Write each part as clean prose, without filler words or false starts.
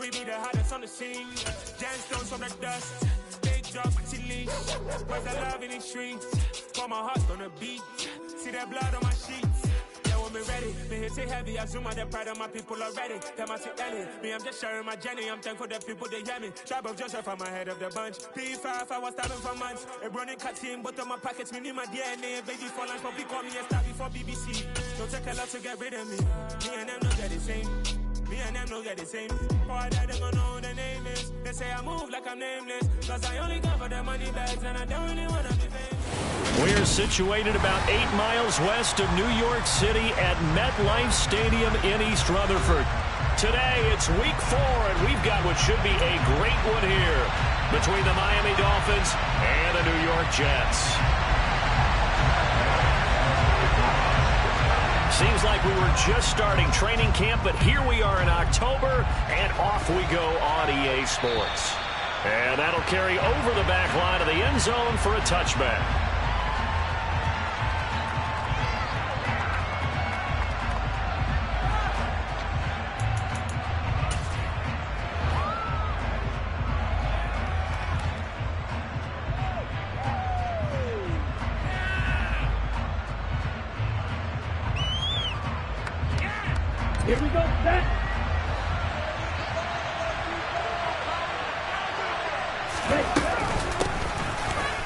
we be the hottest on the scene. Gemstones from the dust, big drop, chili. Where's the love in the streets? Pour my heart on the beat. See that blood on my sheets. Yeah, when we ready, me hit it heavy. I zoom out the pride of my people already. Them I see Ellie. Me, I'm just sharing my journey. I'm thankful that people they hear me. Tribe of Joseph, I'm ahead of the bunch. P5, I was starving for months. A running cut team, but on my pockets, me need my DNA. Baby for lunch, but we call me a star before BBC. Don't take a lot to get rid of me. Me and them don't get the same. Me and them don't get the same. Boy, that they gonna know who the name is. They say I move like I'm nameless. Cause I only come for the money bags and I don't really wanna be famous. We're situated about 8 miles west of New York City at MetLife Stadium in East Rutherford. Today, it's week 4, and we've got what should be a great one here between the Miami Dolphins and the New York Jets. Seems like we were just starting training camp, but here we are in October, and off we go on EA Sports. And that'll carry over the back line of the end zone for a touchback. Here we go, set.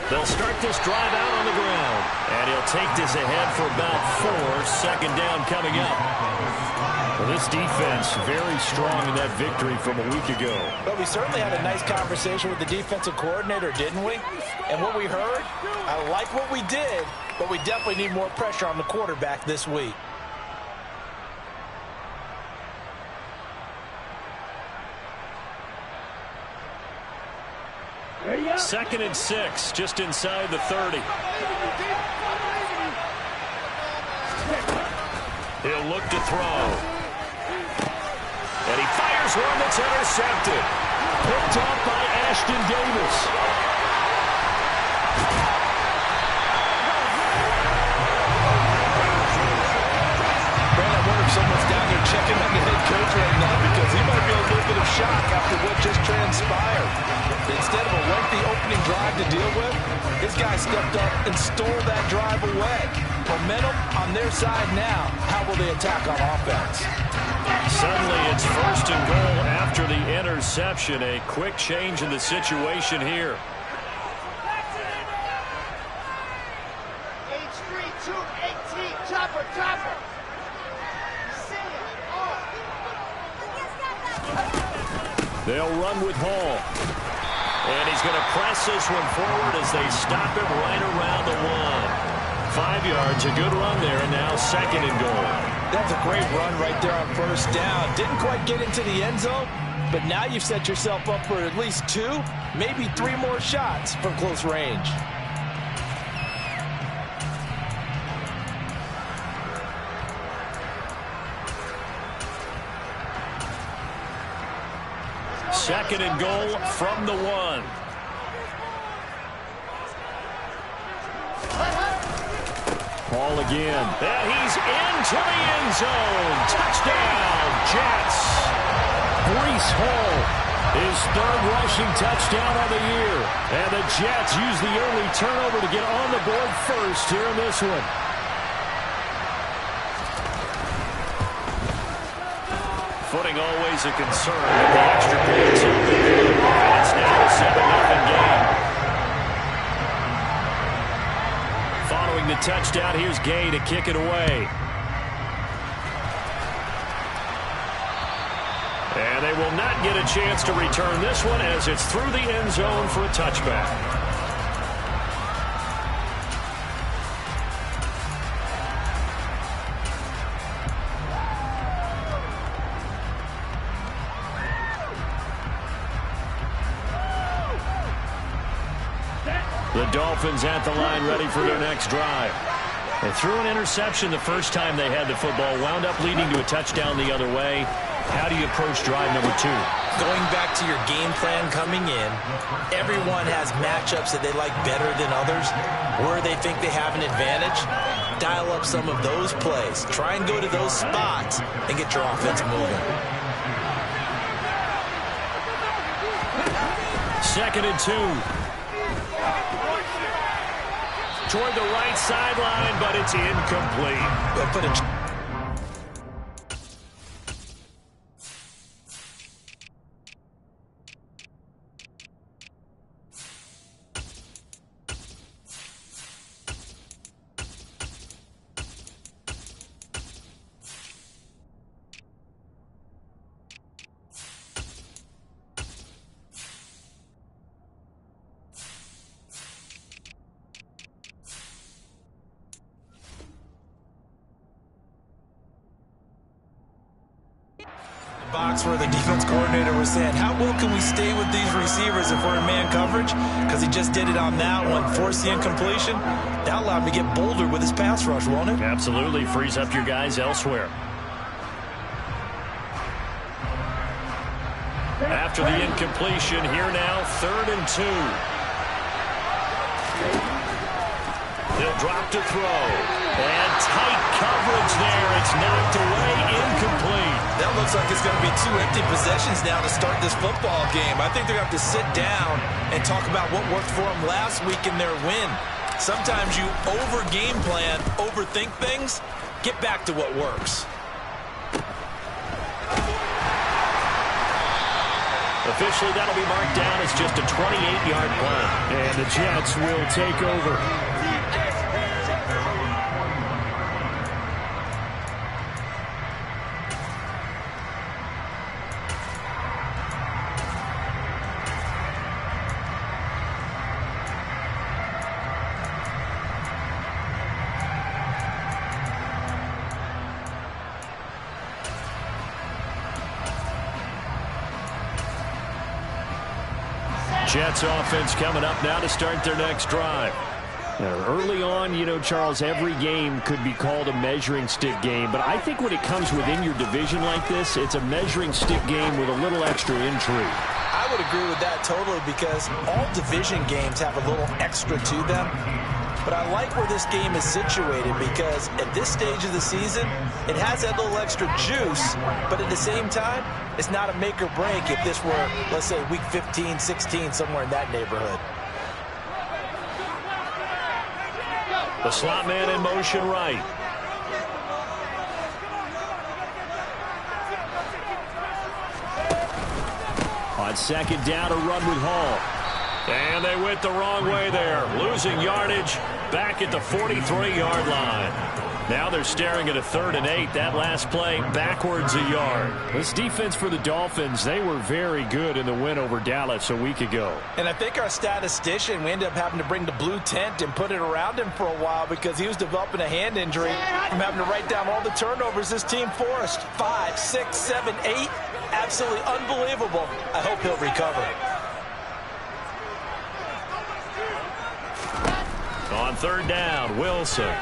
They'll start this drive out on the ground, and he'll take this ahead for about 4. Second down coming up. Well, this defense very strong in that victory from a week ago. But we certainly had a nice conversation with the defensive coordinator, didn't we? And what we heard, I like what we did, but we definitely need more pressure on the quarterback this week. Second and 6, just inside the 30. He'll look to throw. And he fires one that's intercepted. Picked off by Ashton Davis. Brandon, I wonder if someone's down there checking on the head coach right now because he might be a little bit of shock after what just transpired. Instead of a lengthy opening drive to deal with, this guy stepped up and stole that drive away. Momentum on their side now. How will they attack on offense? Suddenly it's first and goal after the interception. A quick change in the situation here. H3-218, chopper, chopper. They'll run with Hall. And he's going to press this one forward as they stop him right around the 1. 5 yards, a good run there, and now second and goal. That's a great run right there on first down. Didn't quite get into the end zone, but now you've set yourself up for at least 2, maybe 3 more shots from close range. Second and goal from the 1. Ball again. And he's into the end zone. Touchdown, Jets. Breece Hall, his 3rd rushing touchdown of the year. And the Jets use the early turnover to get on the board first here in this one. Footing always a concern with the extra points. And it's now a 7-0 game. Following the touchdown, here's Gay to kick it away. And they will not get a chance to return this one as it's through the end zone for a touchback. The Dolphins at the line ready for their next drive. They threw an interception the first time they had the football, wound up leading to a touchdown the other way. How do you approach drive number 2? Going back to your game plan coming in, everyone has matchups that they like better than others, where they think they have an advantage. Dial up some of those plays. Try and go to those spots and get your offense moving. 2nd and 2. Toward the right sideline, but it's incomplete. They'll put it. Box where the defense coordinator was saying, how well can we stay with these receivers if we're in man coverage? Because he just did it on that one, forced the incompletion. That allowed him to get bolder with his pass rush, won't it? Absolutely. Frees up your guys elsewhere. After the incompletion, here now, 3rd and 2. They'll drop to throw. And tight coverage there. It's knocked away, incomplete. That looks like it's going to be 2 empty possessions now to start this football game. I think they're going to have to sit down and talk about what worked for them last week in their win. Sometimes you over-game plan, overthink things, get back to what works. Officially, that'll be marked down as just a 28-yard play. And the Jets will take over. Jets offense coming up now to start their next drive. Now, early on, you know, Charles, every game could be called a measuring stick game. But I think when it comes within your division like this, it's a measuring stick game with a little extra intrigue. I would agree with that totally because all division games have a little extra to them. But I like where this game is situated because at this stage of the season, it has that little extra juice, but at the same time, it's not a make or break if this were, let's say, week 15, 16, somewhere in that neighborhood. The slot man in motion right. On 2nd down, a run with Hall. And they went the wrong way there. Losing yardage back at the 43-yard line. Now they're staring at a 3rd and 8. That last play backwards a yard. This defense for the Dolphins, they were very good in the win over Dallas a week ago. And I think our statistician, we ended up having to bring the blue tent and put it around him for a while because he was developing a hand injury from having to write down all the turnovers this team forced. 5, 6, 7, 8. Absolutely unbelievable. I hope he'll recover. On 3rd down, Wilson. Going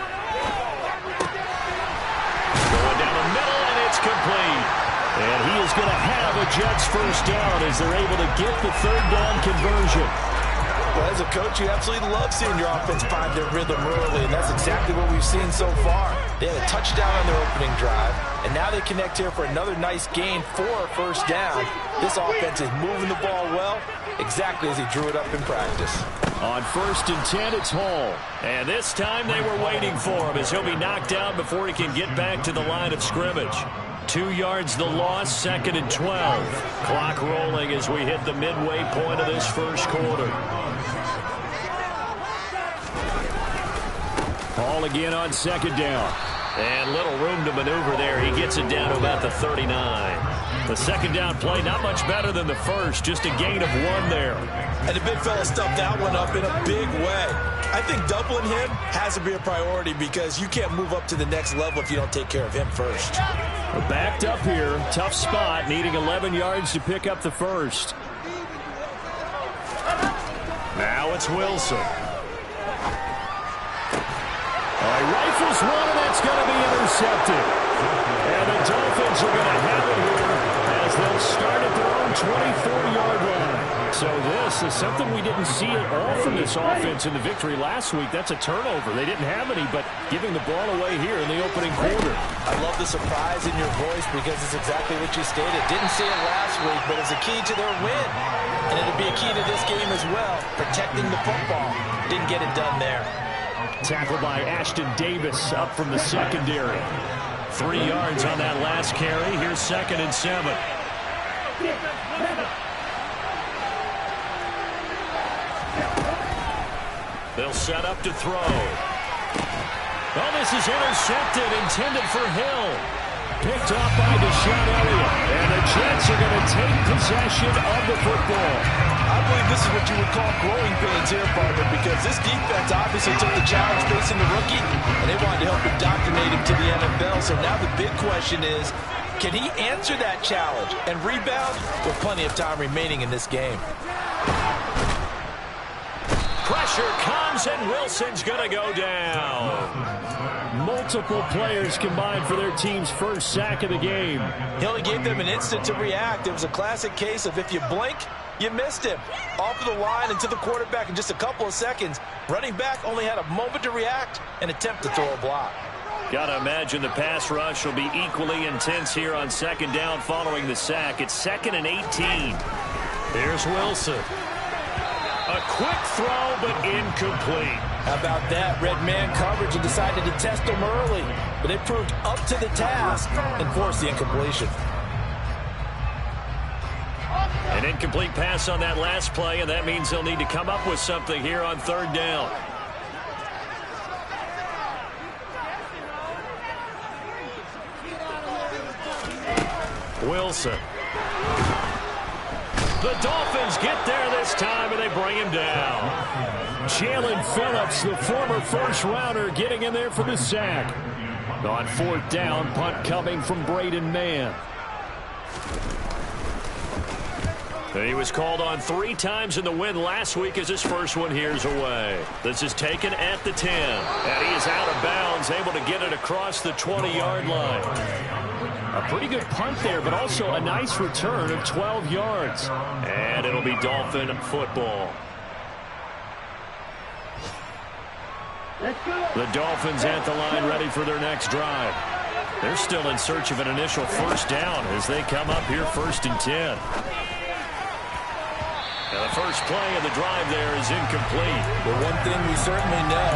down the middle, and it's complete. And he is going to have a Jets first down as they're able to get the 3rd down conversion. Well, as a coach, you absolutely love seeing your offense find their rhythm early, and that's exactly what we've seen so far. They had a touchdown on their opening drive, and now they connect here for another nice gain for a first down. This offense is moving the ball well, exactly as he drew it up in practice. On 1st and 10, it's Hall. And this time they were waiting for him as he'll be knocked down before he can get back to the line of scrimmage. 2 yards the loss, 2nd and 12. Clock rolling as we hit the midway point of this first quarter. Hall again on 2nd down. And little room to maneuver there. He gets it down to about the 39. The 2nd down play, not much better than the first. Just a gain of 1 there. And the big fella stuffed that one up in a big way. I think doubling him has to be a priority because you can't move up to the next level if you don't take care of him first. We're backed up here. Tough spot, needing 11 yards to pick up the first. Now it's Wilson. He rifles one, and that's going to be intercepted. And the Dolphins are going to have it here as they'll start at their own 24-yard line. So this is something we didn't see at all from this offense in the victory last week. That's a turnover. They didn't have any, but giving the ball away here in the opening quarter. I love the surprise in your voice because it's exactly what you stated. Didn't see it last week, but it's a key to their win. And it'll be a key to this game as well, protecting the football. Didn't get it done there. Tackle by Ashton Davis up from the secondary. 3 yards on that last carry. Here's 2nd and 7. They'll set up to throw. Oh, this is intercepted, intended for Hill. Picked off by Deshaun Elliott. And the Jets are going to take possession of the football. I believe this is what you would call growing pains here, partner, because this defense obviously took the challenge facing the rookie, and they wanted to help indoctrinate him to the NFL. So now the big question is, can he answer that challenge and rebound with plenty of time remaining in this game? Pressure comes, and Wilson's going to go down. Multiple players combined for their team's first sack of the game. He only gave them an instant to react. It was a classic case of if you blink, you missed him. Off of the line and to the quarterback in just a couple of seconds. Running back only had a moment to react and attempt to throw a block. Got to imagine the pass rush will be equally intense here on 2nd down following the sack. It's 2nd and 18. Here's Wilson. A quick throw, but incomplete. How about that? Red man coverage and decided to test them early. But they proved up to the task and forced the incompletion. An incomplete pass on that last play, and that means they'll need to come up with something here on 3rd down. Wilson. The Dolphins get there this time, and they bring him down. Jalen Phillips, the former first-rounder, getting in there for the sack. On 4th down, punt coming from Braden Mann. He was called on 3 times in the win last week as his first one here's away. This is taken at the 10. And he is out of bounds, able to get it across the 20-yard line. A pretty good punt there, but also a nice return of 12 yards. And it'll be Dolphin football. The Dolphins at the line ready for their next drive. They're still in search of an initial first down as they come up here 1st and 10. Now the first play of the drive there is incomplete. But one thing we certainly know,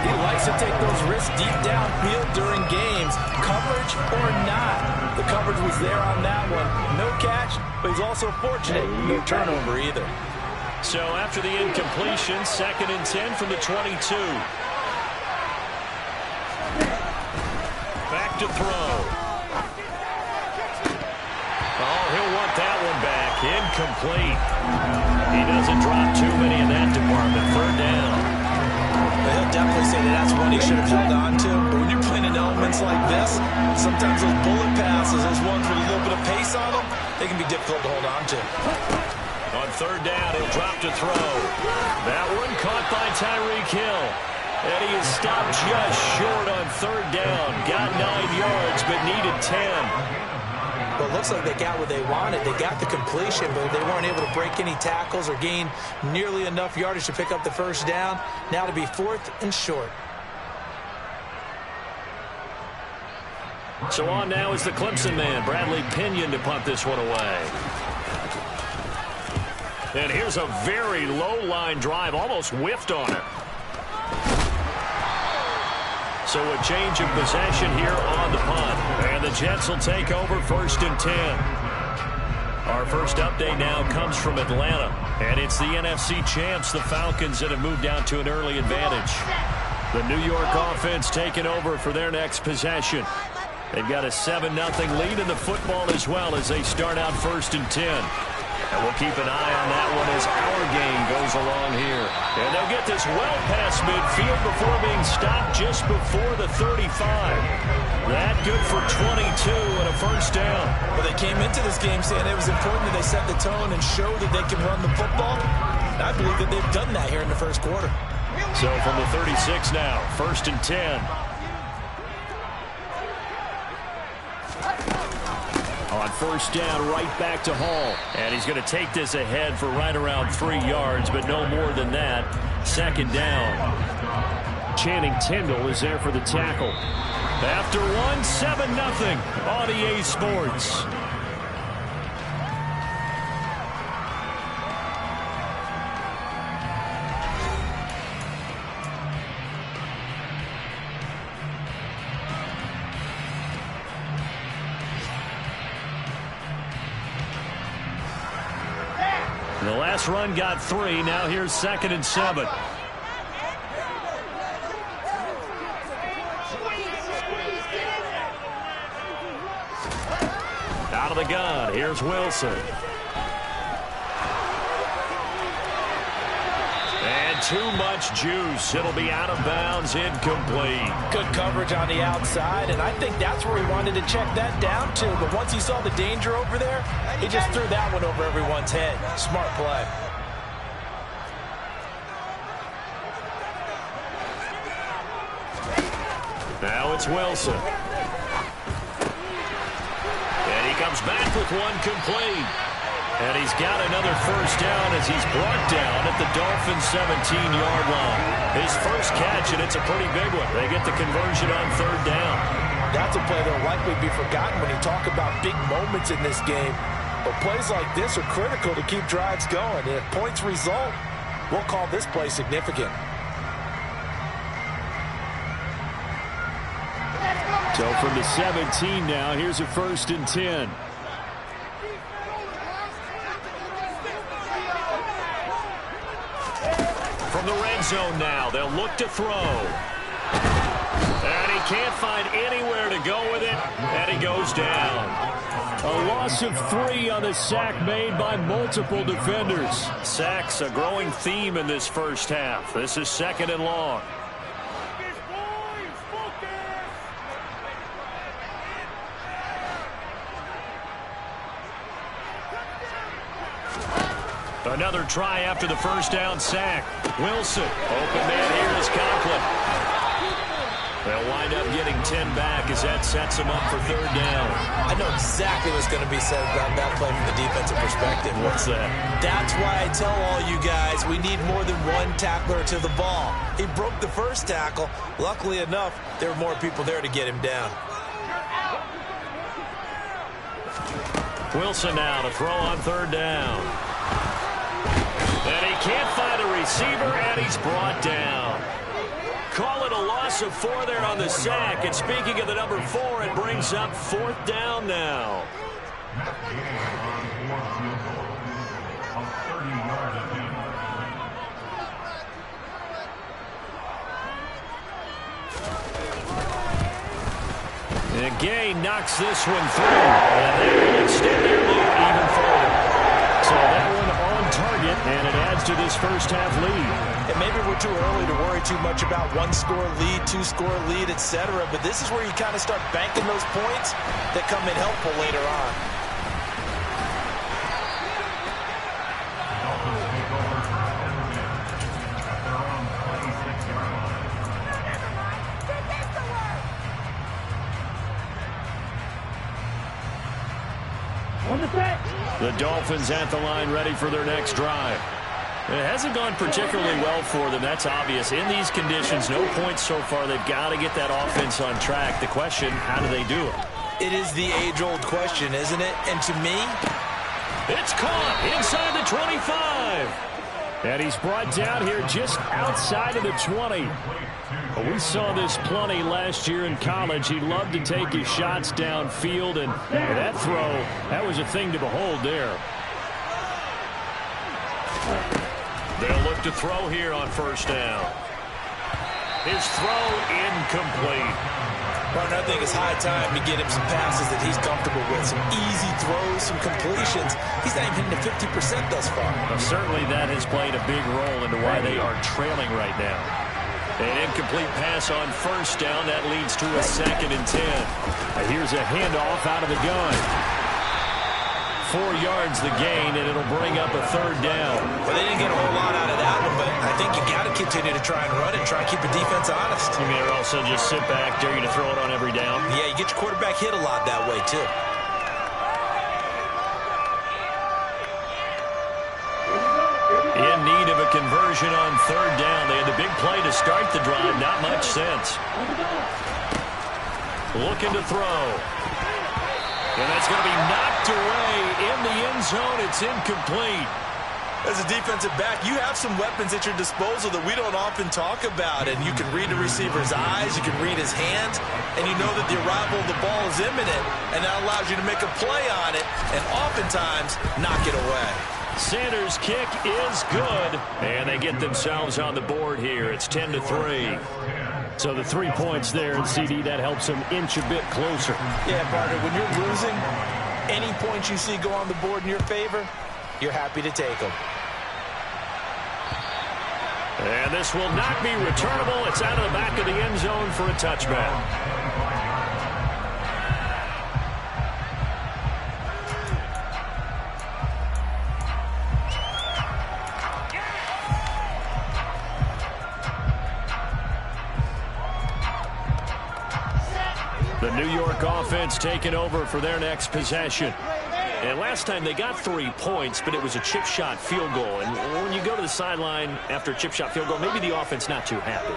he likes to take those risks deep downfield during games, coverage or not. The coverage was there on that one. No catch, but he's also fortunate. No turnover either. So after the incompletion, 2nd and 10 from the 22. Back to throw. Oh, he'll want that one back. Incomplete. He doesn't drop too many in that department. 3rd down. Well, he'll definitely say that that's one he should have held on to. But when you're playing in elements like this, sometimes those bullet passes, those ones with a little bit of pace on them, they can be difficult to hold on to. On 3rd down, he'll drop to throw. That one caught by Tyreek Hill. And he is stopped just short on 3rd down. Got 9 yards, but needed 10. Well, it looks like they got what they wanted. They got the completion, but they weren't able to break any tackles or gain nearly enough yardage to pick up the first down. Now to be 4th and short. So on now is the Clemson man, Bradley Pinion, to punt this one away. And here's a very low-line drive, almost whiffed on it. So a change of possession here on the punt. And the Jets will take over 1st and 10. Our first update now comes from Atlanta. And it's the NFC champs, the Falcons, that have moved down to an early advantage. The New York offense taking over for their next possession. They've got a 7-0 lead in the football as well as they start out 1st and 10. And we'll keep an eye on that one as our game goes along here. And they'll get this well past midfield before being stopped just before the 35. That good for 22 and a first down. Well, they came into this game saying it was important that they set the tone and show that they can run the football. And I believe that they've done that here in the first quarter. So from the 36 now, 1st and 10. On first down, right back to Hall. And he's going to take this ahead for right around 3 yards, but no more than that. Second down. Channing Tindall is there for the tackle. After one, 7-0 on EA Sports. The last run got 3. Now here's 2nd and 7. Out of the gun. Here's Wilson. And too much juice. It'll be out of bounds, incomplete. Good coverage on the outside, and I think that's where he wanted to check that down to. But once he saw the danger over there, he just threw that one over everyone's head. Smart play. Now it's Wilson. And he comes back with one complete. And he's got another first down as he's brought down at the Dolphins' 17-yard line. His first catch, and it's a pretty big one. They get the conversion on 3rd down. That's a play that will likely be forgotten when you talk about big moments in this game. But plays like this are critical to keep drives going. And if points result, we'll call this play significant. So from the 17 now, here's a 1st and 10. From the red zone now, they'll look to throw. And he can't find anywhere to go with it, and he goes down. A loss of 3 on the sack made by multiple defenders. Sacks a growing theme in this first half. This is 2nd and long. Another try after the first down sack. Wilson, open man here is Conklin. They'll wind up getting 10 back as that sets them up for 3rd down. I know exactly what's going to be said about that play from the defensive perspective. What's that? That's why I tell all you guys we need more than one tackler to the ball. He broke the first tackle. Luckily enough, there were more people there to get him down. Wilson now to throw on 3rd down. And he can't find a receiver, and he's brought down. Call it a loss of 4 there on the sack. And speaking of the number 4, it brings up 4th down now. And Gay knocks this one through. And they will extend their lead even further. So that one on target, and it adds to this first half lead. And maybe we're too early to worry too much about 1-score lead, 2-score lead, etc. But this is where you kind of start banking those points that come in helpful later on. The Dolphins at the line ready for their next drive. It hasn't gone particularly well for them. That's obvious. In these conditions, no points so far. They've got to get that offense on track. The question, how do they do it? It is the age-old question, isn't it? And to me, it's caught inside the 25. And he's brought down here just outside of the 20. We saw this plenty last year in college. He loved to take his shots downfield, and that throw, that was a thing to behold there. They'll look to throw here on first down. His throw incomplete. Martin, I think it's high time to get him some passes that he's comfortable with. Some easy throws, some completions. He's not even hitting the 50% thus far. Well, certainly that has played a big role into why they are trailing right now. An incomplete pass on first down. That leads to a 2nd and 10. Here's a handoff out of the gun. 4 yards the gain, and it'll bring up a 3rd down. Well, they didn't get a whole lot out of that one, but I think you got to continue to try and run and try and keep the defense honest. You mean also just sit back, dare you to throw it on every down? Yeah, you get your quarterback hit a lot that way, too. conversion on third down. They had the big play to start the drive. Not much sense. Looking to throw. And that's going to be knocked away in the end zone. It's incomplete. As a defensive back, you have some weapons at your disposal that we don't often talk about. And you can read the receiver's eyes, you can read his hands, and you know that the arrival of the ball is imminent. And that allows you to make a play on it and oftentimes knock it away. Sanders' kick is good. And they get themselves on the board here. It's 10-3. So the 3 points there, and CD, that helps them inch a bit closer. Yeah, partner, when you're losing, any points you see go on the board in your favor, you're happy to take them. And this will not be returnable. It's out of the back of the end zone for a touchback. The New York offense taking over for their next possession. And last time they got 3 points, but it was a chip shot field goal. And when you go to the sideline after a chip shot field goal, maybe the offense not too happy.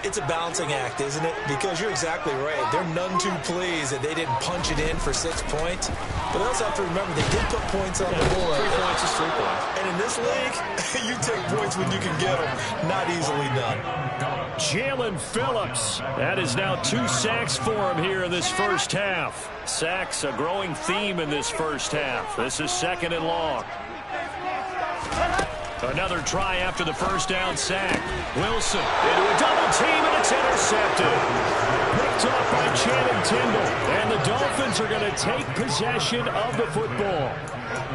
It's a balancing act, isn't it? Because you're exactly right. They're none too pleased that they didn't punch it in for 6 points. But they also have to remember they did put points on the board. 3 points is 3 points. And in this league, you take points when you can get them. Not easily done. Jalen Phillips. That is now 2 sacks for him here in this first half. Sacks, a growing theme in this first half. This is 2nd and long. Another try after the first down sack. Wilson into a double team, and it's intercepted. Picked off by Channing Tindall. And the Dolphins are going to take possession of the football.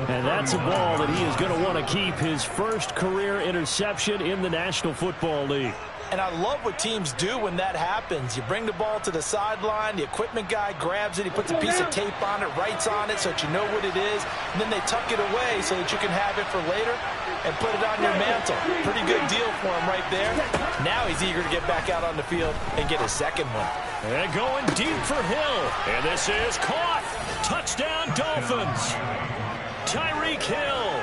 And that's a ball that he is going to want to keep, his first career interception in the National Football League. And I love what teams do when that happens. You bring the ball to the sideline, the equipment guy grabs it, he puts a piece of tape on it, writes on it so that you know what it is, and then they tuck it away so that you can have it for later and put it on your mantle. Pretty good deal for him right there. Now he's eager to get back out on the field and get his second one. And going deep for Hill. And this is caught. Touchdown Dolphins. Tyreek Hill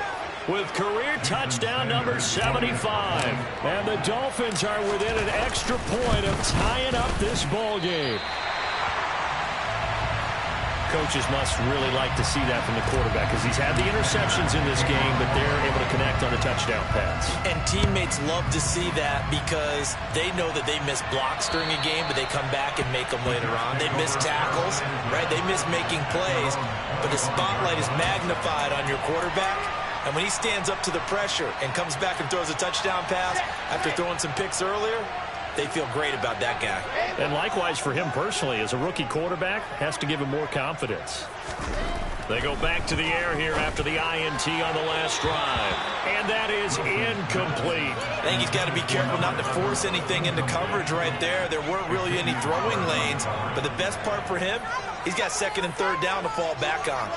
with career touchdown number 75. And the Dolphins are within an extra point of tying up this ball game. Coaches must really like to see that from the quarterback because he's had the interceptions in this game, but they're able to connect on a touchdown pass. And teammates love to see that because they know that they miss blocks during a game, but they come back and make them later on. They miss tackles, right? They miss making plays, but the spotlight is magnified on your quarterback. And when he stands up to the pressure and comes back and throws a touchdown pass after throwing some picks earlier, they feel great about that guy. And likewise for him personally, as a rookie quarterback, has to give him more confidence. They go back to the air here after the INT on the last drive. And that is incomplete. I think he's got to be careful not to force anything into coverage right there. There weren't really any throwing lanes. But the best part for him, he's got 2nd and 3rd down to fall back on.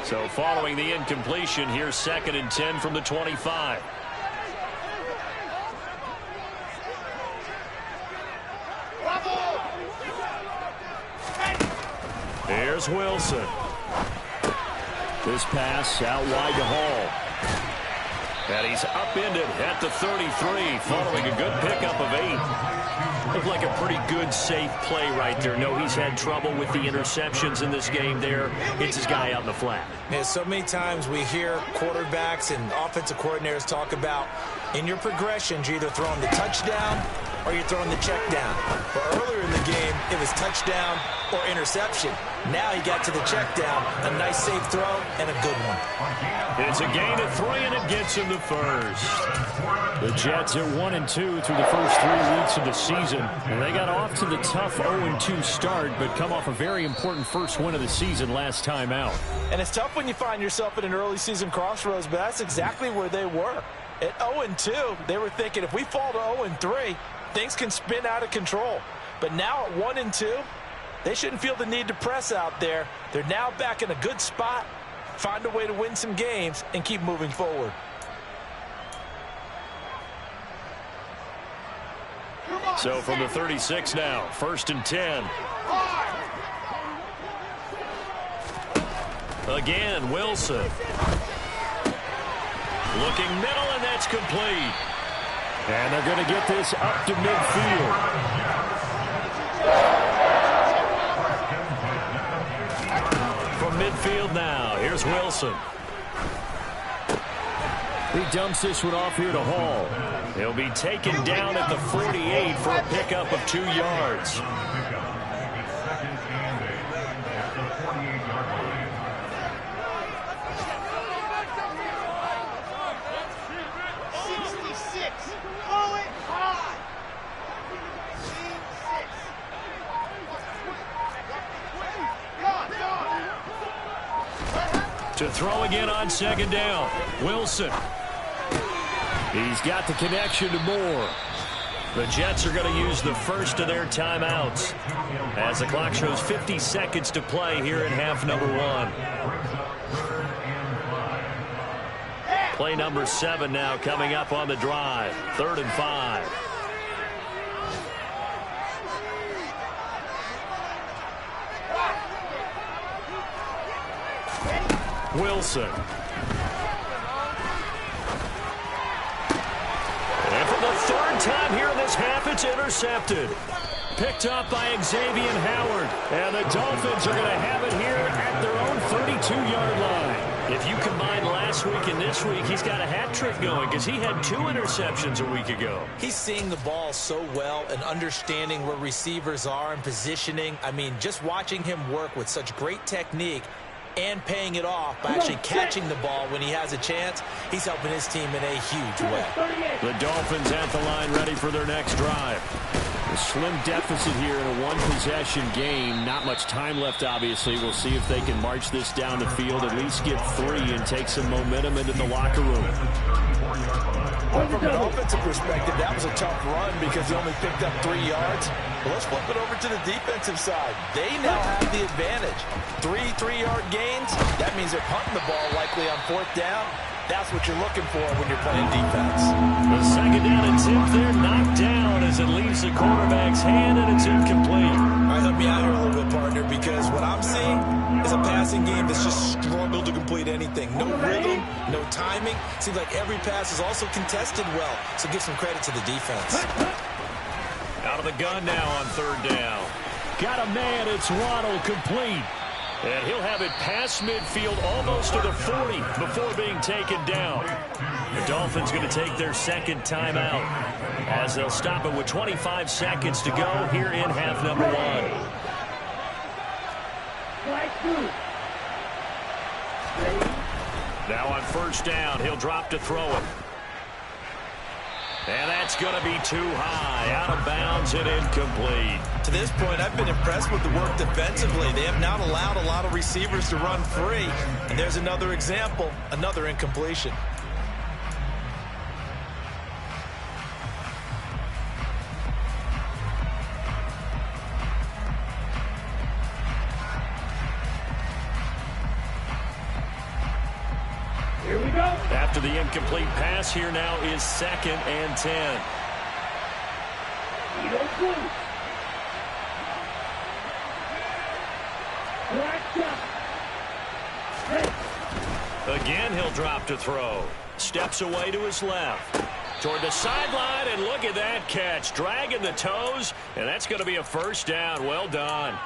So following the incompletion, here's 2nd and 10 from the 25. Here's Wilson. This pass out wide to Hall. And he's upended at the 33, following a good pickup of 8. Looked like a pretty good, safe play right there. No, he's had trouble with the interceptions in this game there. Hits his guy out in the flat. Yeah, so many times we hear quarterbacks and offensive coordinators talk about in your progressions, you're either throwing the touchdown or you're throwing the check down. But earlier in the game, it was touchdown or interception. Now he got to the check down, a nice safe throw, and a good one. It's a gain of 3, and it gets him the first. The Jets are 1-2 through the first 3 weeks of the season. And they got off to the tough 0-2 start, but come off a very important first win of the season last time out. And it's tough when you find yourself at an early season crossroads, but that's exactly where they were. At 0-2, they were thinking if we fall to 0-3, things can spin out of control. But now at 1-2, they shouldn't feel the need to press out there. They're now back in a good spot, find a way to win some games, and keep moving forward. So from the 36 now, 1st and 10. Again, Wilson. Looking middle, and that's complete. And they're going to get this up to midfield. From midfield now, here's Wilson. He dumps this one off here to Hall. He'll be taken down at the 48 for a pickup of 2 yards. To throw again on second down. Wilson. He's got the connection to Moore. The Jets are going to use the first of their timeouts as the clock shows 50 seconds to play here in half number 1. Play number 7 now coming up on the drive. 3rd and 5. Wilson. And for the 3rd time here in this half, it's intercepted. Picked up by Xavier Howard. And the Dolphins are going to have it here at their own 32-yard line. If you combine last week and this week, he's got a hat trick going because he had 2 interceptions a week ago. He's seeing the ball so well and understanding where receivers are and positioning. I mean, just watching him work with such great technique and paying it off by actually catching the ball when he has a chance, he's helping his team in a huge way. The Dolphins at the line ready for their next drive. A slim deficit here in a one-possession game. Not much time left, obviously. We'll see if they can march this down the field, at least get 3 and take some momentum into the locker room. Well, from an offensive perspective, that was a tough run because he only picked up 3 yards. But let's flip it over to the defensive side. They now have the advantage. 3 3-yard gains. That means they're punting the ball likely on 4th down. That's what you're looking for when you're playing defense. The second down attempt there knocked down as it leaves the quarterback's hand, and it's incomplete. All right, help me out here a little bit, partner, because what I'm seeing is a passing game that's just struggled to complete anything. No rhythm, no timing. Seems like every pass is also contested well, so give some credit to the defense. Out of the gun now on 3rd down. Got a man, it's Waddle, complete. And he'll have it past midfield almost to the 40 before being taken down. The Dolphins going to take their 2nd timeout as they'll stop it with 25 seconds to go here in half number 1. Now on 1st down, he'll drop to throw it. And that's going to be too high, out of bounds and incomplete. To this point, I've been impressed with the work defensively. They have not allowed a lot of receivers to run free. And there's another example, another incompletion. Here we go. After the incomplete pass, here now is 2nd and 10. Again, he'll drop to throw. Steps away to his left. Toward the sideline, and look at that catch. Dragging the toes, and that's going to be a 1st down. Well done.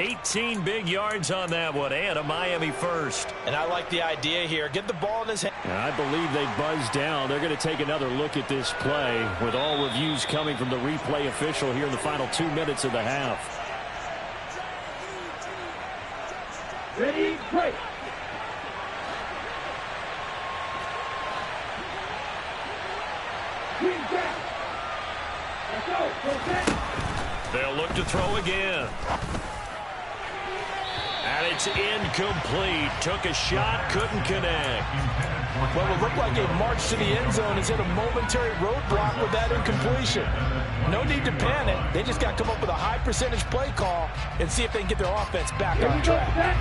18 big yards on that one, and a Miami first. And I like the idea here. Get the ball in his hand. I believe they buzzed down. They're going to take another look at this play with all reviews coming from the replay official here in the final 2 minutes of the half. Ready, break. They'll look to throw again. And it's incomplete. Took a shot, couldn't connect. Well, it looked like a march to the end zone has hit a momentary roadblock with that incompletion. No need to panic. They just got to come up with a high percentage play call and see if they can get their offense back on track.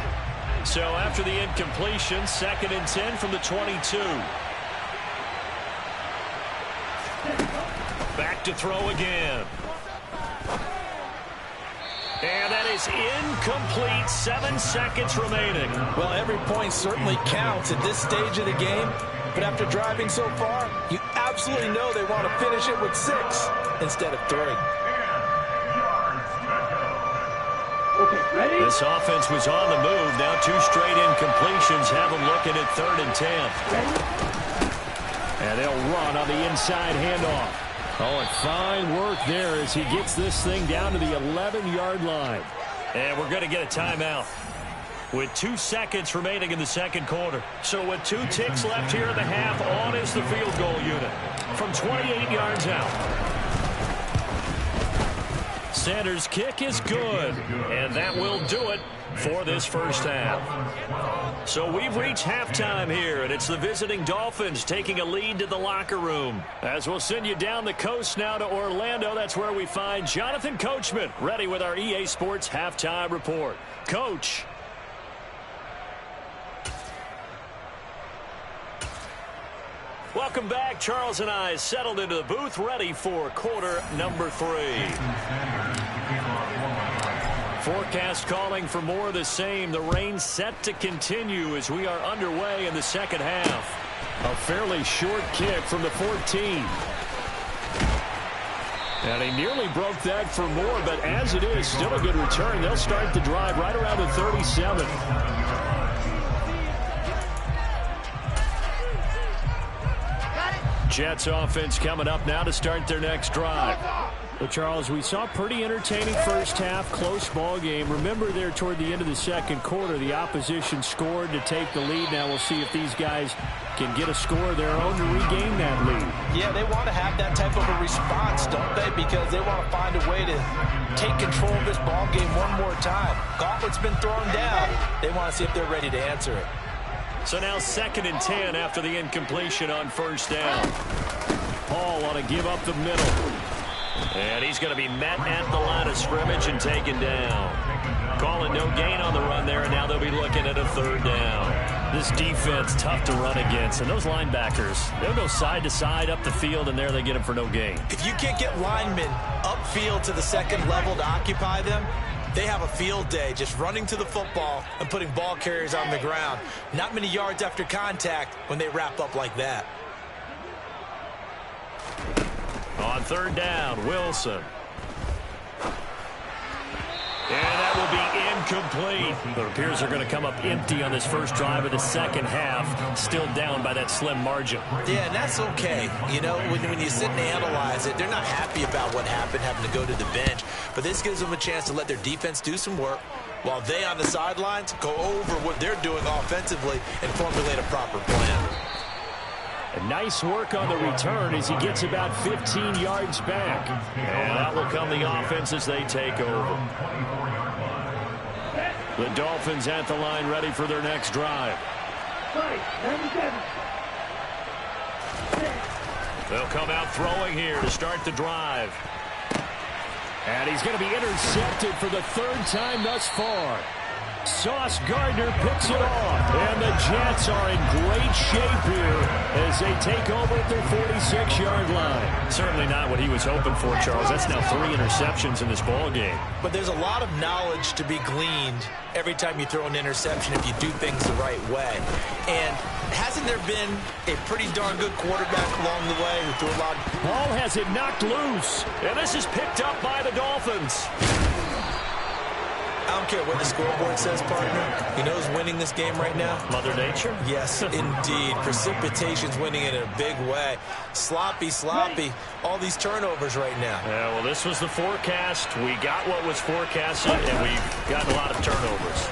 So after the incompletion, 2nd and 10 from the 22. Back to throw again. And that is incomplete. 7 seconds remaining. Well, every point certainly counts at this stage of the game. But after driving so far, you absolutely know they want to finish it with 6 instead of 3. Okay, ready? This offense was on the move. Now 2 straight incompletions have them looking at 3rd and 10. And they'll run on the inside handoff. Oh, and fine work there as he gets this thing down to the 11-yard line. And we're going to get a timeout with 2 seconds remaining in the second quarter. So with 2 ticks left here in the half, on is the field goal unit from 28 yards out. Sanders' kick is good, and that will do it for this first half. So we've reached halftime here, and it's the visiting Dolphins taking a lead to the locker room. As we'll send you down the coast now to Orlando, that's where we find Jonathan Coachman, ready with our EA Sports halftime report. Coach. Welcome back. Charles and I settled into the booth, ready for quarter number 3. Forecast calling for more of the same. The rain set to continue as we are underway in the second half. A fairly short kick from the 14. And he nearly broke that for more, but as it is, still a good return. They'll start the drive right around the 37. Jets offense coming up now to start their next drive. Well, Charles, we saw a pretty entertaining first half, close ball game. Remember there toward the end of the second quarter, the opposition scored to take the lead. Now we'll see if these guys can get a score of their own to regain that lead. Yeah, they want to have that type of a response, don't they? Because they want to find a way to take control of this ball game one more time. Gauntlet's been thrown down. They want to see if they're ready to answer it. So now 2nd and 10 after the incompletion on first down. Paul on a give up the middle. And he's going to be met at the line of scrimmage and taken down. Calling no gain on the run there, and now they'll be looking at a 3rd down. This defense tough to run against, and those linebackers, they'll go side to side up the field, and there they get them for no gain. If you can't get linemen upfield to the second level to occupy them, they have a field day just running to the football and putting ball carriers on the ground. Not many yards after contact when they wrap up like that. On 3rd down, Wilson. And that will be incomplete. It appears they're going to come up empty on this first drive of the second half. Still down by that slim margin. Yeah, and that's okay. You know, when you sit and analyze it, they're not happy about what happened, having to go to the bench. But this gives them a chance to let their defense do some work while they on the sidelines go over what they're doing offensively and formulate a proper plan. And nice work on the return as he gets about 15 yards back. And that will come the offense as they take over. The Dolphins at the line ready for their next drive. They'll come out throwing here to start the drive. And he's going to be intercepted for the 3rd time thus far. Sauce Gardner picks it off. And the Jets are in great shape here as they take over at their 46-yard line. Certainly not what he was hoping for, Charles. That's now 3 interceptions in this ball game. But there's a lot of knowledge to be gleaned every time you throw an interception if you do things the right way. And hasn't there been a pretty darn good quarterback along the way who threw a lot? Ball has it knocked loose. And this is picked up by the Dolphins. I don't care what the scoreboard says, partner. You know who's winning this game right now? Mother Nature? Yes, indeed. Precipitation's winning it in a big way. Sloppy. All these turnovers right now. Yeah, well, this was the forecast. We got what was forecasted, and we've got a lot of turnovers.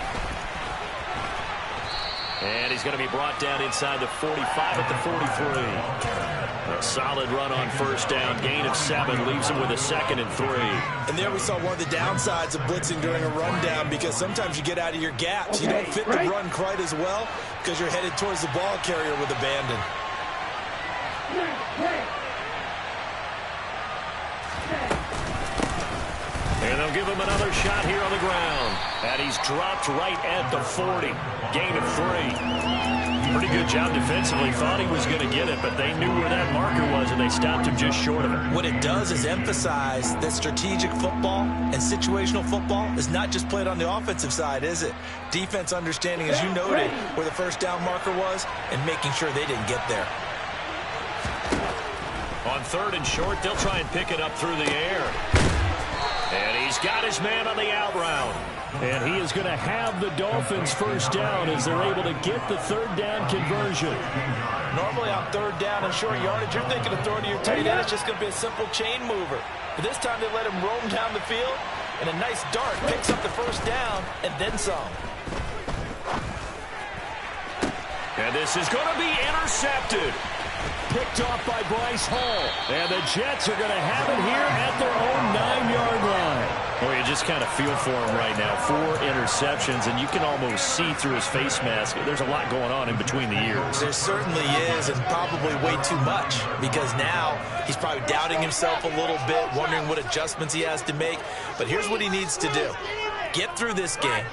And he's going to be brought down inside the 45 at the 43. A solid run on first down. Gain of 7 leaves him with a 2nd and 3. And there we saw one of the downsides of blitzing during a rundown, because sometimes you get out of your gaps. You don't fit the run quite as well because you're headed towards the ball carrier with abandon. And they'll give him another shot here on the ground. And he's dropped right at the 40. Gain of 3. Pretty good job defensively. Thought he was going to get it, but they knew where that marker was, and they they stopped him just short of it. What it does is emphasize that strategic football and situational football is not just played on the offensive side, is it? Defense understanding, as you noted, where the first down marker was and making sure they didn't get there. On 3rd and short, they'll try and pick it up through the air. And he's got his man on the out route. And he is going to have the Dolphins first down as they're able to get the 3rd down conversion. Normally on 3rd down and short yardage, you're thinking of throwing to your tight end. It's just going to be a simple chain mover. But this time they let him roam down the field, and a nice dart picks up the first down and then some. And this is going to be intercepted. Picked off by Bryce Hall. And the Jets are going to have it here at their own 9-yard line. Well, you just kind of feel for him right now. 4 interceptions, and you can almost see through his face mask. There's a lot going on in between the ears. There certainly is, and probably way too much, because now he's probably doubting himself a little bit, wondering what adjustments he has to make. But here's what he needs to do. Get through this game,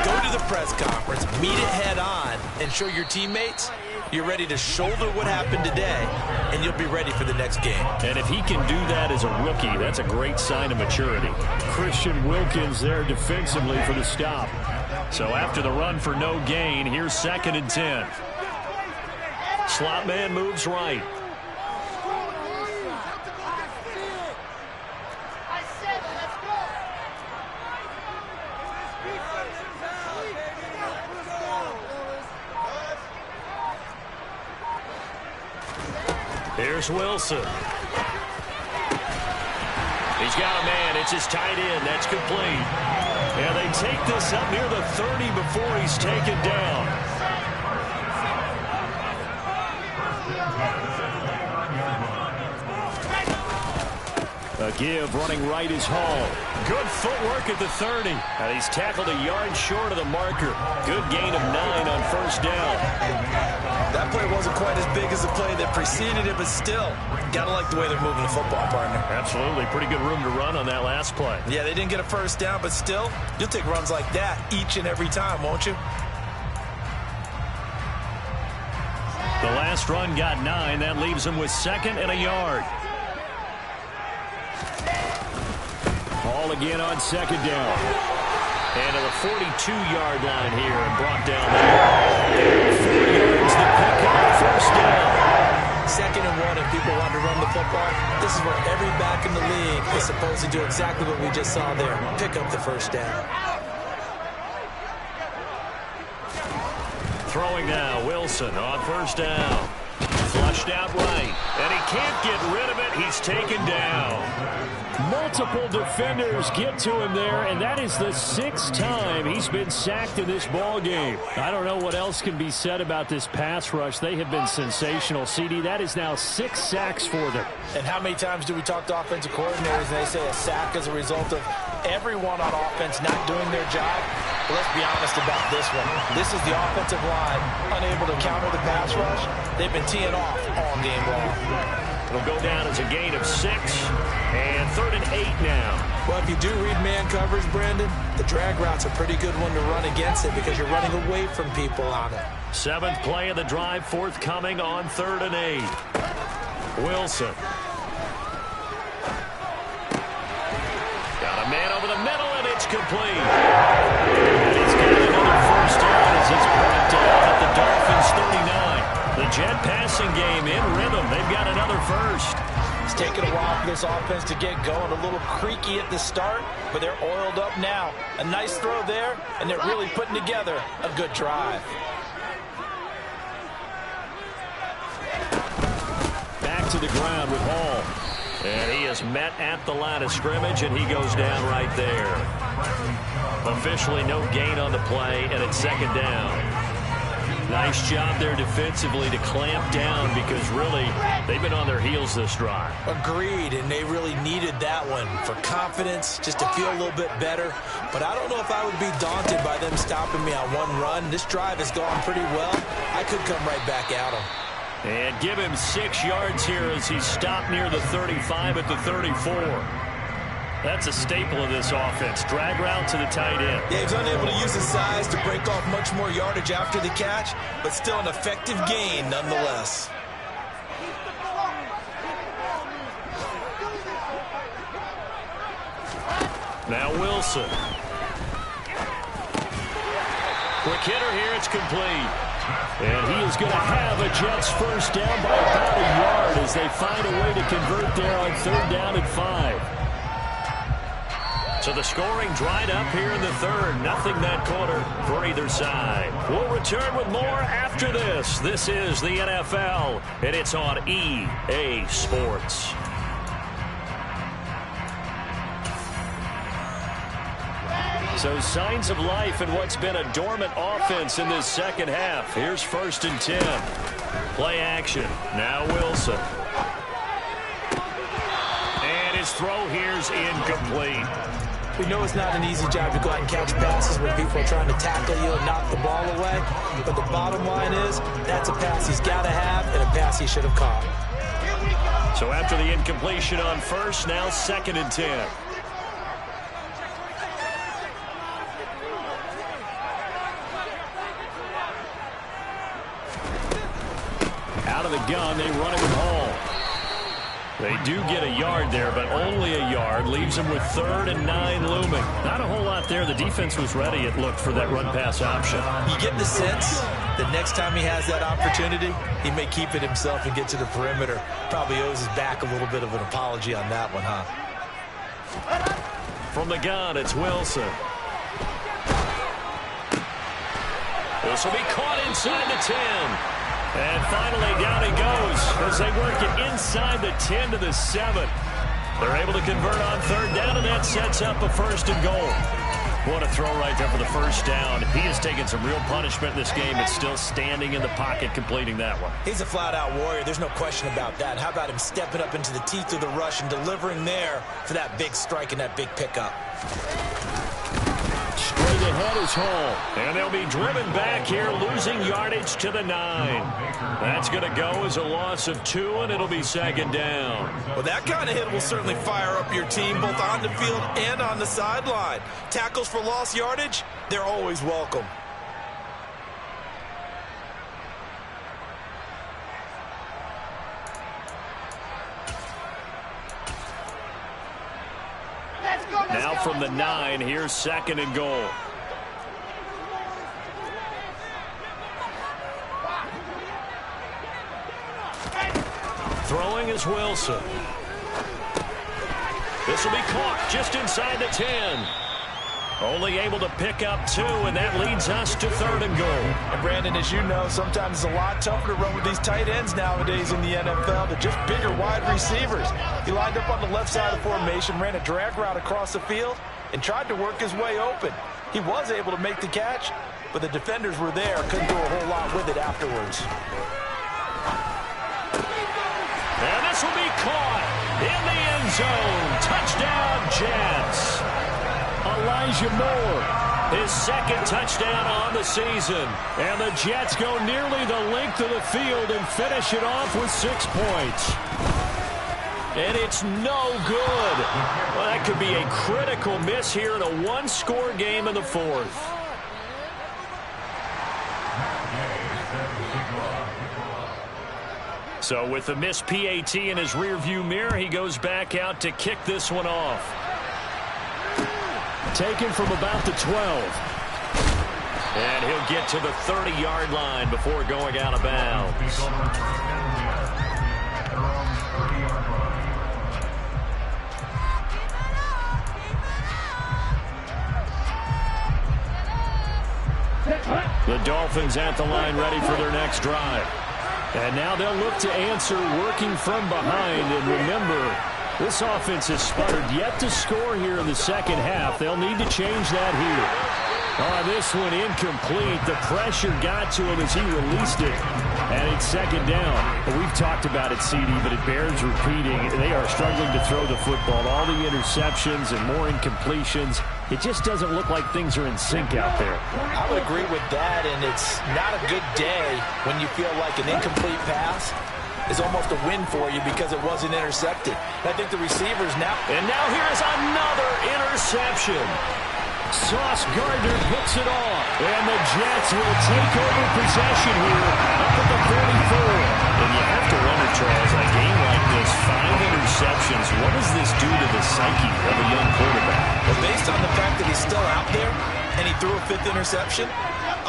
go to the press conference, meet it head on, and show your teammates you're ready to shoulder what happened today, and you'll be ready for the next game. And if he can do that as a rookie, that's a great sign of maturity. Christian Wilkins there defensively for the stop. So after the run for no gain, here's 2nd and 10. Slot man moves right. Here's Wilson. He's got a man. It's his tight end. That's complete. And they take this up near the 30 before he's taken down. A give running right is Hall. Good footwork at the 30. And he's tackled a yard short of the marker. Good gain of 9 on first down. That play wasn't quite as big as the play that preceded it, but still, got to like the way they're moving the football, partner. Absolutely. Pretty good room to run on that last play. Yeah, they didn't get a first down, but still, you'll take runs like that each and every time, won't you? The last run got 9. That leaves him with 2nd and a yard. Hall again on 2nd down. And to the 42-yard line here and brought down there. 4 yards to pick up first down. 2nd and 1, and people want to run the football. This is where every back in the league is supposed to do exactly what we just saw there. Pick up the first down. Throwing now, Wilson on first down. Flushed out right. And he can't get rid of it. He's taken down. Multiple defenders get to him there, and that is the 6th time he's been sacked in this ball game. I don't know what else can be said about this pass rush. They have been sensational. CD, that is now 6 sacks for them. And how many times do we talk to offensive coordinators and they say a sack is a result of everyone on offense not doing their job? But let's be honest about this one. This is the offensive line unable to counter the pass rush. They've been teeing off all game long. It'll go down as a gain of 6, and 3rd and 8 now. Well, if you do read man coverage, Brandon, the drag route's a pretty good one to run against it because you're running away from people on it. 7th play of the drive, forthcoming on 3rd and 8. Wilson. Got a man over the middle, and it's complete. And he's got another first down as it's brought down at the Dolphins 39. The Jet passing game in rhythm. They've got another first. It's taken a while for this offense to get going. A little creaky at the start, but they're oiled up now. A nice throw there, and they're really putting together a good drive. Back to the ground with Hall. And he is met at the line of scrimmage, and he goes down right there. Officially no gain on the play, and it's 2nd down. Nice job there defensively to clamp down because really they've been on their heels this drive. Agreed, and they really needed that one for confidence, just to feel a little bit better. But I don't know if I would be daunted by them stopping me on one run. This drive has gone pretty well. I could come right back at them. And give him 6 yards here as he's stopped near the 35 at the 34. That's a staple of this offense. Drag route to the tight end. Yeah, he's unable to use his size to break off much more yardage after the catch, but still an effective gain nonetheless. Now Wilson. Quick hitter here. It's complete. And he is going to have a Jets first down by about a yard as they find a way to convert there on 3rd down and 5. So the scoring dried up here in the 3rd. Nothing that quarter for either side. We'll return with more after this. This is the NFL, and it's on EA Sports. So signs of life in what's been a dormant offense in this second half. Here's 1st and 10. Play action. Now Wilson. And his throw here's incomplete. We know it's not an easy job to go out and catch passes when people are trying to tackle you and knock the ball away. But the bottom line is that's a pass he's got to have and a pass he should have caught. So after the incompletion on 1st, now 2nd and 10. Out of the gun, they run it with Hall. They do get a yard there, but only a yard. Leaves them with 3rd and 9 looming. Not a whole lot there. The defense was ready, it looked, for that run-pass option. You get the sense that next time he has that opportunity, he may keep it himself and get to the perimeter. Probably owes his back a little bit of an apology on that one, huh? From the gun, it's Wilson. This will be caught inside the 10. And finally, down he goes as they work it inside the 10 to the 7. They're able to convert on 3rd down, and that sets up a 1st and goal. What a throw right there for the 1st down. He has taken some real punishment in this game, but still standing in the pocket completing that one. He's a flat-out warrior. There's no question about that. How about him stepping up into the teeth of the rush and delivering there for that big strike and that big pickup? Straight ahead is Hall. And they'll be driven back here, losing yardage to the 9. That's going to go as a loss of 2, and it'll be 2nd down. Well, that kind of hit will certainly fire up your team, both on the field and on the sideline. Tackles for lost yardage, they're always welcome. Now from the 9, here's 2nd and goal. Throwing is Wilson. This will be caught just inside the 10. Only able to pick up 2, and that leads us to 3rd and goal. And Brandon, as you know, sometimes it's a lot tougher to run with these tight ends nowadays in the NFL. They're just bigger wide receivers. He lined up on the left side of the formation, ran a drag route across the field, and tried to work his way open. He was able to make the catch, but the defenders were there, couldn't do a whole lot with it afterwards. And this will be caught in the end zone. Touchdown, Jets. Elijah Moore, his 2nd touchdown on the season. And the Jets go nearly the length of the field and finish it off with 6 points. And it's no good. Well, that could be a critical miss here in a 1-score game in the 4th. So with the missed PAT in his rearview mirror, he goes back out to kick this one off. Taken from about the 12. And he'll get to the 30-yard line before going out of bounds. The Dolphins at the line ready for their next drive. And now they'll look to answer working from behind. And remember, this offense has sputtered yet to score here in the second half. They'll need to change that here. Oh, this one incomplete. The pressure got to him as he released it. And it's 2nd down. We've talked about it, CD, but it bears repeating. They are struggling to throw the football. All the interceptions and more incompletions. It just doesn't look like things are in sync out there. I would agree with that, and it's not a good day when you feel like an incomplete pass is almost a win for you because it wasn't intercepted. And I think the receivers now... And now here's another interception. Sauce Gardner picks it off. And the Jets will take over possession here up at the 44. And you have to wonder, Charles, a game like this, 5 interceptions, what does this do to the psyche of a young quarterback? Well, based still out there, and he threw a 5th interception,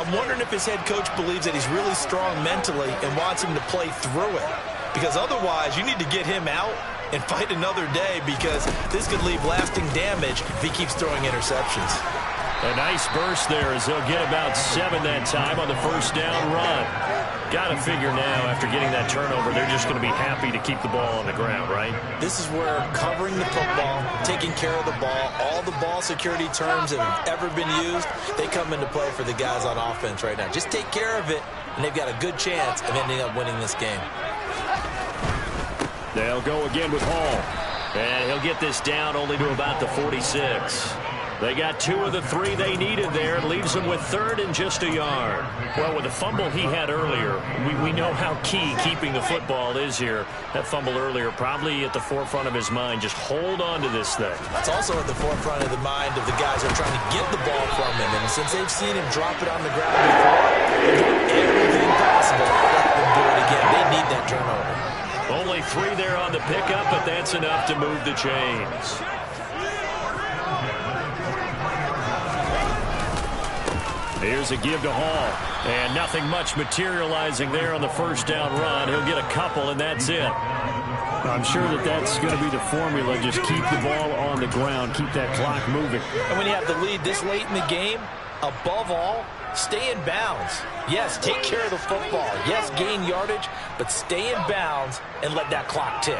I'm wondering if his head coach believes that he's really strong mentally and wants him to play through it. Because otherwise, you need to get him out and fight another day, because this could leave lasting damage if he keeps throwing interceptions. A nice burst there as they'll get about 7 that time on the first down run. Got to figure now, after getting that turnover, they're just going to be happy to keep the ball on the ground, right? This is where covering the football, taking care of the ball, all the ball security terms that have ever been used, they come into play for the guys on offense right now. Just take care of it, and they've got a good chance of ending up winning this game. They'll go again with Hall. And he'll get this down only to about the 46. They got 2 of the 3 they needed there. It leaves them with 3rd and just a yard. Well, with the fumble he had earlier, we know how key keeping the football is here. That fumble earlier probably at the forefront of his mind. Just hold on to this thing. It's also at the forefront of the mind of the guys who are trying to get the ball from him. And since they've seen him drop it on the ground before, they're doing everything possible to let them do it again. They need that turnover. Only 3 there on the pickup, but that's enough to move the chains. Here's a give to Hall. And nothing much materializing there on the first down run. He'll get a couple, and that's it. I'm sure that's going to be the formula. Just keep the ball on the ground. Keep that clock moving. And when you have the lead this late in the game, above all, stay in bounds. Yes, take care of the football. Yes, gain yardage, but stay in bounds and let that clock tick.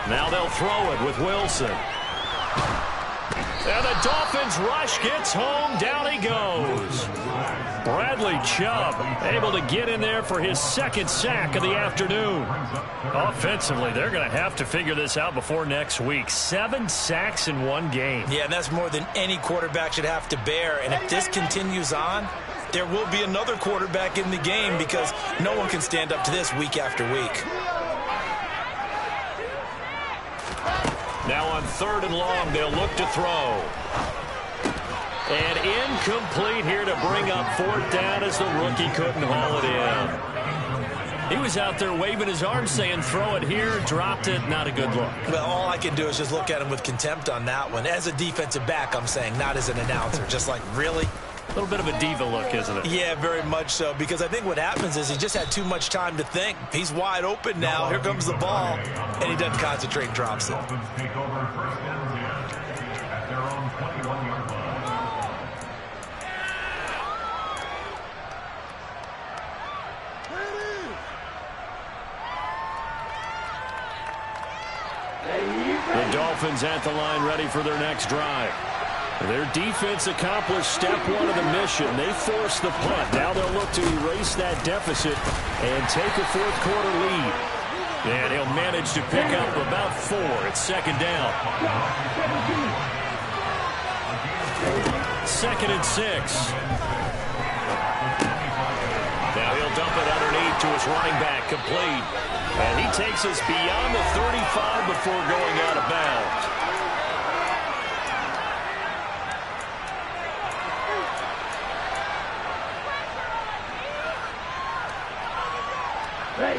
Now they'll throw it with Wilson. And the Dolphins rush gets home. Down he goes. Bradley Chubb able to get in there for his 2nd sack of the afternoon. Offensively, they're going to have to figure this out before next week. 7 sacks in 1 game. Yeah, and that's more than any quarterback should have to bear. And if this continues on, there will be another quarterback in the game, because no one can stand up to this week after week. Now on 3rd and long, they'll look to throw. And incomplete here to bring up 4th down as the rookie couldn't haul it in. He was out there waving his arms saying, throw it here, dropped it, not a good look. Well, all I can do is just look at him with contempt on that one. As a defensive back, I'm saying, not as an announcer. Just like, really? A little bit of a diva look, isn't it? Yeah, very much so, because I think what happens is he just had too much time to think. He's wide open now. Here comes the ball, and he doesn't concentrate and drops it. The Dolphins at the line, ready for their next drive. Their defense accomplished step 1 of the mission. They forced the punt. Now they'll look to erase that deficit and take a 4th quarter lead. And he'll manage to pick up about 4. It's 2nd down. 2nd and 6. Now he'll dump it underneath to his running back, complete. And he takes us beyond the 35 before going out of bounds.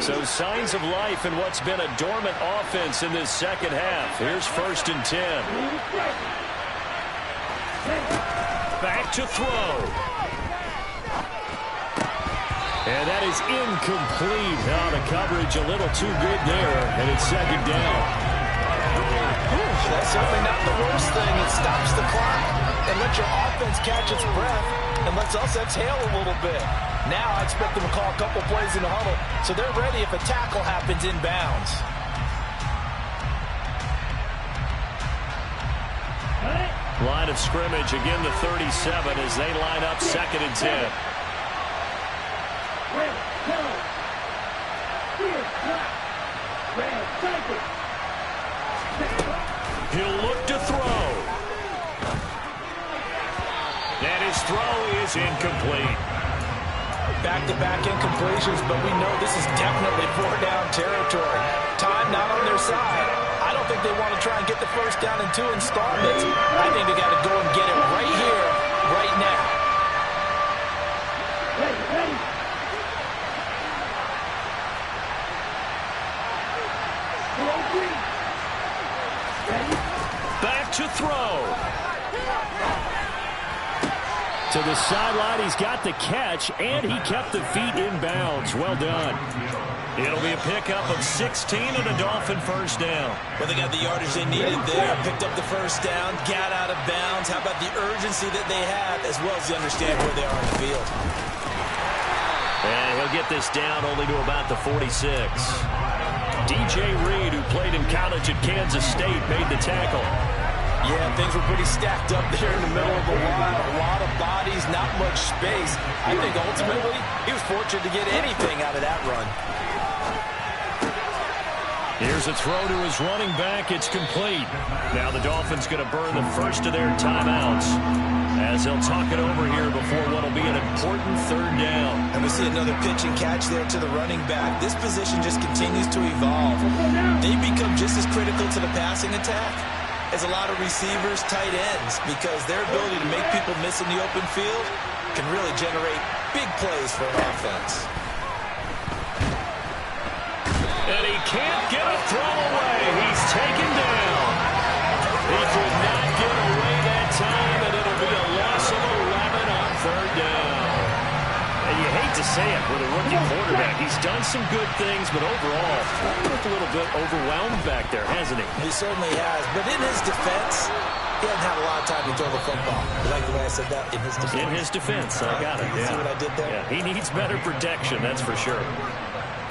So signs of life in what's been a dormant offense in this 2nd half. Here's 1st and 10. Back to throw. And that is incomplete. Now the coverage a little too good there, and it's 2nd down. That's certainly not the worst thing. It stops the clock and lets your offense catch its breath and lets us exhale a little bit. Now I expect them to call a couple plays in the huddle, so they're ready if a tackle happens inbounds. Line of scrimmage, again the 37 as they line up 2nd and 10. He'll look to throw. And his throw is incomplete. Back-to-back incompletions, but we know this is definitely 4-down territory. Time not on their side. I don't think they want to try and get the 1st down in 2 installments. I think they got to go and get it right here, right now. Back to throw. To the sideline, he's got the catch, and he kept the feet in bounds. Well done. It'll be a pickup of 16 and a Dolphin first down. Well, they got the yardage they needed there, picked up the first down, got out of bounds. How about the urgency that they have, as well as they understand where they are in the field. And he'll get this down only to about the 46. DJ Reed, who played in college at Kansas State, made the tackle. Yeah, things were pretty stacked up there in the middle of the line. A lot of bodies, not much space. I think ultimately he was fortunate to get anything out of that run. Here's a throw to his running back. It's complete. Now the Dolphins going to burn the first of their timeouts as they'll talk it over here before what will be an important third down. And we see another pitch and catch there to the running back. This position just continues to evolve. They become just as critical to the passing attack as a lot of receivers, tight ends, because their ability to make people miss in the open field can really generate big plays for an offense. And he can't get a throw away. He's taken down. He could not get away that time, and it'll be a loss of 11 on third down. And you hate to say it with a rookie quarterback. He's done some good things, but overall, he looked a little bit overwhelmed back there, hasn't he? He certainly has. But in his defense, he hasn't had a lot of time to throw the football. You like the way I said that? In his defense. In his defense. I got it. See what I did there? Yeah, he needs better protection, that's for sure.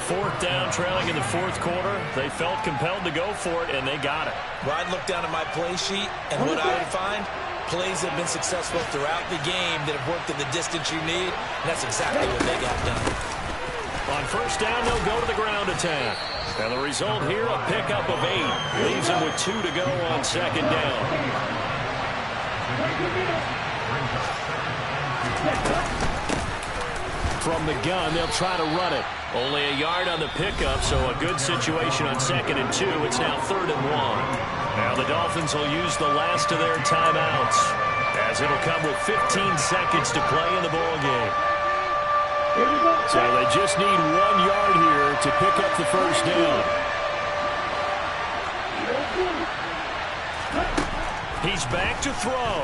Fourth down, trailing in the fourth quarter. They felt compelled to go for it, and they got it. Well, I'd look down at my play sheet, and what I would find, plays have been successful throughout the game that have worked in the distance you need, and that's exactly what they got done. On first down, they'll go to the ground attack. And the result here, a pickup of 8. Leaves them with 2 to go on second down. From the gun, they'll try to run it. Only a yard on the pickup, so a good situation on 2nd and 2. It's now 3rd and 1. Now the Dolphins will use the last of their timeouts, as it'll come with 15 seconds to play in the ballgame. So they just need 1 yard here to pick up the first down. He's back to throw.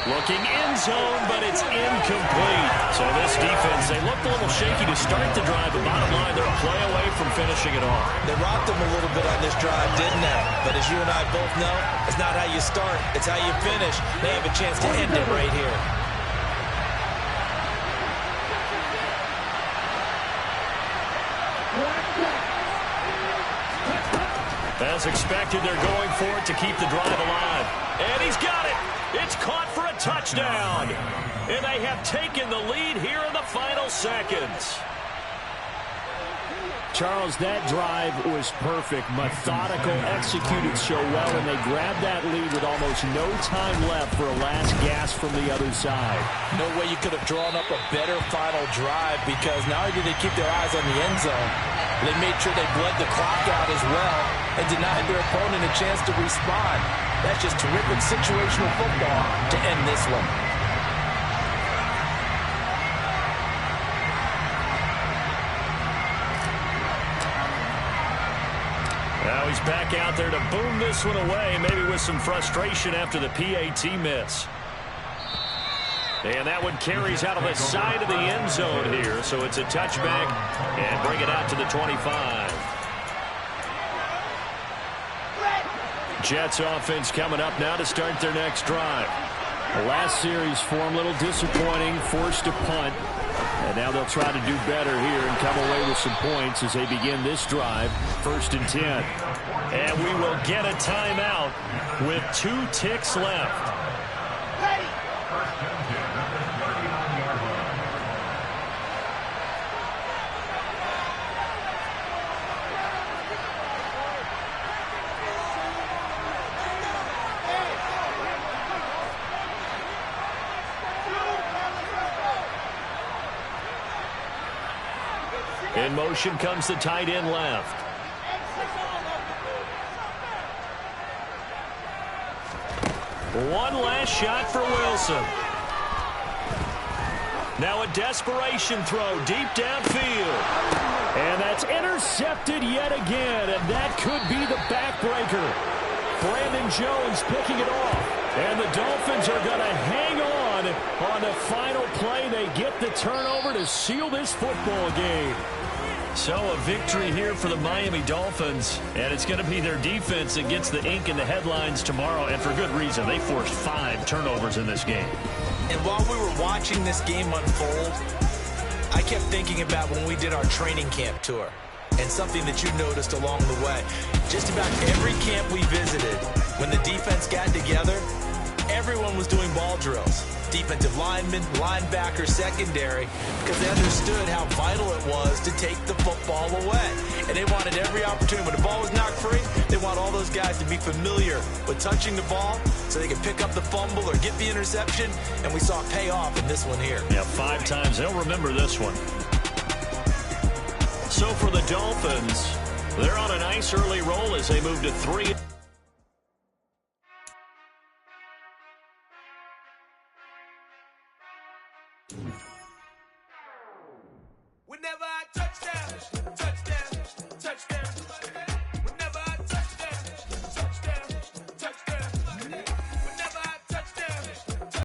Looking end zone, but it's incomplete. So this defense, they looked a little shaky to start the drive, but bottom line, they're a play away from finishing it off. They rocked them a little bit on this drive, didn't they? But as you and I both know, it's not how you start, it's how you finish. They have a chance to end it right here. As expected, they're going for it to keep the drive alive. And he's got it. It's caught for a touchdown. And they have taken the lead here in the final seconds. Charles, that drive was perfect. Methodical, executed so well, and they grabbed that lead with almost no time left for a last gasp from the other side. No way you could have drawn up a better final drive, because not only did they keep their eyes on the end zone, they made sure they bled the clock out as well and denied their opponent a chance to respond. That's just terrific situational football to end this one. Now he's back out there to boom this one away, maybe with some frustration after the PAT miss. And that one carries out of the side of the end zone here, so it's a touchback and bring it out to the 25. Jets offense coming up now to start their next drive. The last series for them, a little disappointing, forced to punt. And now they'll try to do better here and come away with some points as they begin this drive, 1st and 10. And we will get a timeout with 2 ticks left. In motion comes the tight end left. One last shot for Wilson. Now a desperation throw deep downfield. And that's intercepted yet again, and that could be the backbreaker. Brandon Jones picking it off. And the Dolphins are going to hang on the final play. They get the turnover to seal this football game. So a victory here for the Miami Dolphins, and it's going to be their defense that gets the ink in the headlines tomorrow, and for good reason. They forced 5 turnovers in this game. And while we were watching this game unfold, I kept thinking about when we did our training camp tour, and something that you noticed along the way. Just about every camp we visited, when the defense got together, everyone was doing ball drills. Defensive linemen, linebackers, secondary, because they understood how vital it was to take the football away. And they wanted every opportunity. When the ball was knocked free, they want all those guys to be familiar with touching the ball so they can pick up the fumble or get the interception. And we saw it pay off in this one here. Yeah, 5 times. They'll remember this one. So for the Dolphins, they're on a nice early roll as they move to 3.